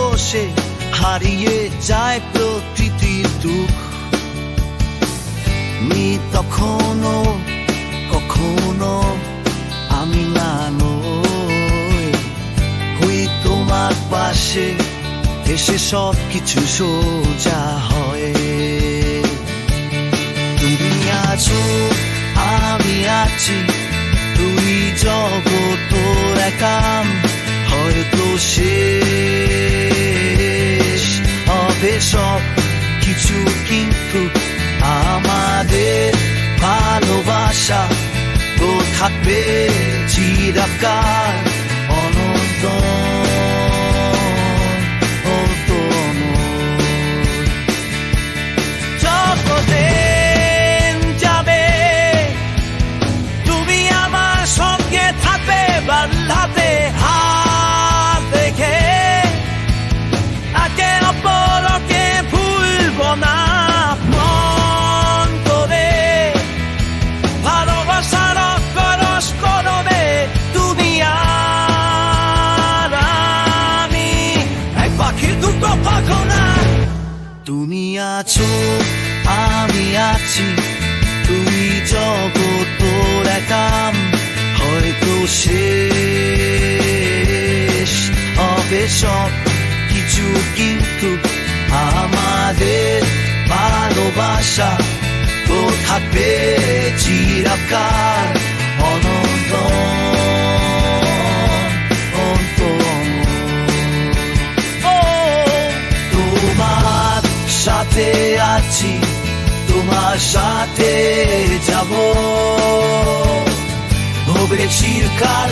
বসে হারিয়ে যায় প্রকৃতির দুঃখ। তখনো কখনো আমি না নই, হই তোমার পাশে, এসে সব কিছু সোজা হয়। তুমি আছো, আমি আছি, তুই জগৎ একাম, হয়তো শেষ হবে সব কিছু, কিন্তু আমাদের ভালোবাসা তো থাকবে চিরকাল অনন্ত। যতদিন যাবে তুমি আমার সঙ্গে থাকবে, বাঁধতে হাত রেখে একে অপরকে ভুলব না। মন করে ভালোবাসার অক্ষরস করবে তুমি আর আমি, এক পাখির দুটো পাখনা। তুমি আছো, আমি আছি, তুই জগৎ একাম, হয়তো শেষ হবে সব কিছু, কিন্তু আমাদের ভালোবাসা তো থাকবে চিরকাল অনন্ত। তোমার সাথে আছি, তোমার সাথে যাব, হবে চিরকাল।